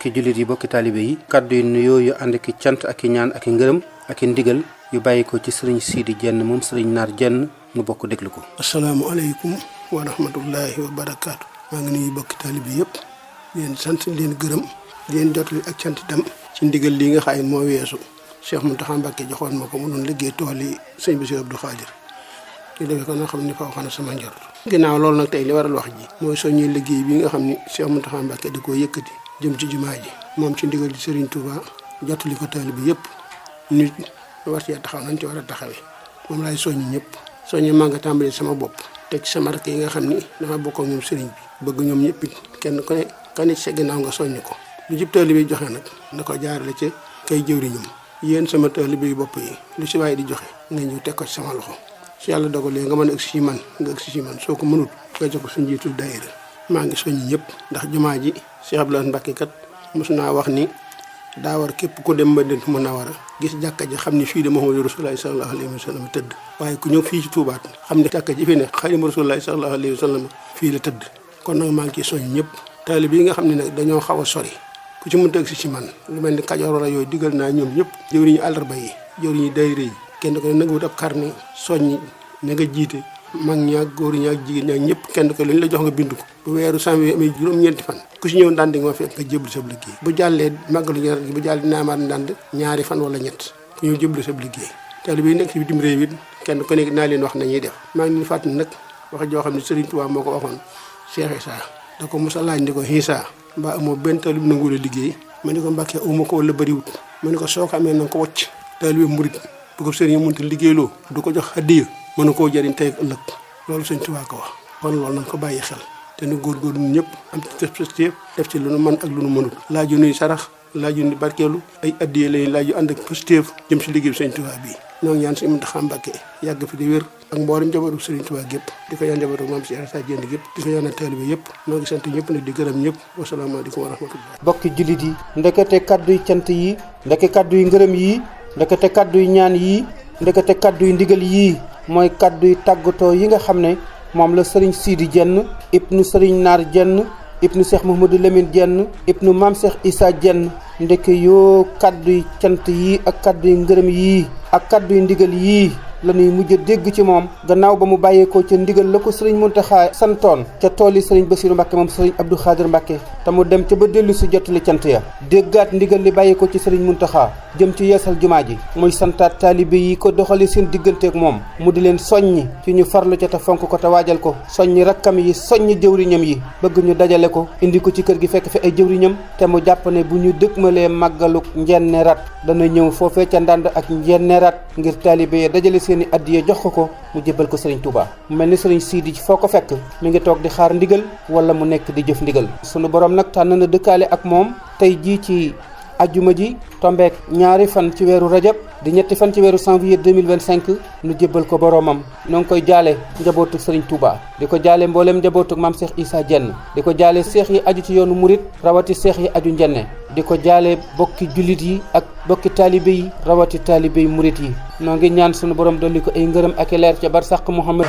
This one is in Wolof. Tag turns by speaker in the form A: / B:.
A: bokki jullit yi bokki taalibe yi kaddu yu nuyoo yu ànd ki cant ak i ñaan ak i ngërëm ak i ndigal yu bàyyi ko ci sëriñ Sidi Diène moom sëriñ Naar Diène nu bokk déglu ko.
B: asalaamaaleykum wa rahmatullahi wa barakaatu. maa ngi nuyu bokki taalibe yëpp leen sant leen gërëm leen jotali ak cant itam ci ndigal lii nga xam ne moo weesu Cheikh Mountakha Mbacké joxoon ma ko mu doon liggéey tool yi sëñ Bassirou Abdou Khadir ñu defee ko nga xam ne fa waxoon sama njort. ginnaaw loolu nag tey li waral wax ji mooy soññee liggéey bi nga xam ne Cheikh Mountakha Mbacké da koo yëkkati jëm ci jumaa ji moom ci ndigal ci Serigne Touba jottali ko taalibe bi yëpp nit war cee taxaw nañ ci war a taxawee moom laay soññi ñëpp soññi maa nga tàmbalee sama bopp teg ci sama rakk yi nga xam ni dama bokk ak ñoom Serigne bi bëgg ñoom ñëpp kenn ku ne kan ci sa ginnaaw nga soññ ko lu jib taalibe bi joxe nag na ko jaarale ci kay jëwriñam yéen sama taalibe bi bopp yi lu si waaye di joxe nga ñëw teg ko ci sama loxo su yàlla dogalee nga mën a agsi ci man nga agsi ci man soo ko mënut nga jox ko suñu njiitul daayira maa ngi soññi ñëpp ndax jumaa ji Cheikh Abdoulaye Mbacké kat mos naa wax ni daa war képp ku dem Madinatu Munawwara gis jàkka ji xam ni fii de Muhammadu Rasulullaahi sallallaahu alayhi wa sallam tëdd waaye ku ñëw fii ci Touba xam ne jàkka ji fi ne Xaadimu Rasulullaahi sallallaahu alayhi wa sallam fii la tëdd kon nag maa ngi ciy soññ ñëpp taalib yi nga xam ne nag dañoo xaw a sori ku ci mënta agsi ci man lu mel ni Kajoor wala yooyu digal naa ñoom ñëpp jëwriñu àllarba yi jëwriñu daayira yi kenn ko ne na nga wut ab carnet soññi na nga jiite mag ñaag góor ñaag jigéen ñaag ñëpp kenn ko lañ la jox nga bind ko bu weeru janvier amee juróom-ñeenti fan ku si ñëw ndànd nga ma fekk nga jébbalu sa liggéey bu jàllee màggalu ñaar gi bu jàllee naamaat ndànd ñaari fan wala ñett ku ñëw jébbalu sa liggéey taalibe yi nekk ci bitim réew it kenn ku nekk naa leen wax nañuy def maa ngi leen fàttali nag wax joo xam ne Serigne Touba moo ko waxoon Cheikh Issa da ko mos a laaj ni ko Issa mbaa amoo benn taalibe nangu la liggéey ma ne ko Mbacké uma ko wala bëriwut ma ne ko soo ko amee na nga ko wocc taalibe murit bu ko sëriñ mënut liggéeyloo du ko jox addiya mën na koo jëriñ tey ak ëllëg loolu Sëñ Tuubaa ko wax kon loolu nañ ko bàyyi xel te nu góorgóorlu ñun ñëpp am ci positif def ci lu nu mën ak lu nu mënul laaju nuy sarax laaju nuy barkeelu ay addiya lañu laaju ànd ak positif jëm si liggéey Sëñ Tuubaa bii ñoo ngi ñaan Sëñ Mountakha Mbacké yàgg fi di wér ak mboolem njabootu Sëriñ Tuubaa gépp di ko ñaan njabootu Maam Cheikh Issa Diène gépp di ko ñaan taalibe yëpp ñoo ngi sant ñëpp nag di gërëm ñëpp wasalaamaaleykum wa rahmatullah.
A: bokki jullit yi ndekete kaddu yi cant yi ndeke kaddu yi ngërëm yi ndekete kaddu yi ñaan yi ndekete kaddu yi ndigal yii mooy kaddu yi tàggatoo yi nga xam ne moom la sëriñ Sidi Diène ibnu sëriñ Naar Diène ibnu Cheikh Mouhamadou Lamine Diène ibnu Maam Cheikh Issa Diène ndeke yoo kaddu yi cant yii ak kaddu yi ngërëm yii ak kaddu yi ndigal yii la ñuy mujj a dégg ci moom gannaaw ba mu bàyyeekoo ca ndigal la ko sëriñ Mountakha santoon ca tool yi sëriñ Bassirou Mbacké moom sëriñ Abdou Khadir Mbacké te mu dem ca ba dellu si jottali cant ya déggaat ndigal li bàyyeekoo ci sëriñ Mountakha jëm ci yeesal jumaa ji muy santaat taalibe yi ko doxali seen digganteek moom mu di leen soññi ci ñu farlu ca te fonk ko te waajal ko soññi rakkam yi soññi jëwriñam yi bëgg ñu dajale ko indi ko ci kër gi fekk fi ay jëwriñam te mu jàpp ne bu ñu dëgmalee màggaluk njenne rat dana ñëw foofee ca ndànd ak njenne rat ngir taalibe yi dajale seeni addiya jox ko mu jébbal ko sëriñ Touba mu mel ni sëriñ Sidi foo ko fekk mi ngi toog di xaar ndigal wala mu nekk di jëf ndigal sunu borom nag tànn na dëkkaale ak moom tey jii ci ajjuma ji tombeek ñaari fan ci weeru rajab di ñetti fan ci weeru janvier 2025 nu jébbal ko boromam noo ngi koy jaale njabootu sëriñ Touba di ko jaale mboolem njabootu Maam Cheikh Issa Diène di ko jaale seex yi aju ci yoonu murit rawati seex yi aju njenne di ko jaale bokki jullit yi ak bokki taalibe yi rawati taalibe yi murit yi noo ngi ñaan sunu borom dolli ko ay ngërëm ak i leer ca barsàq Muhammad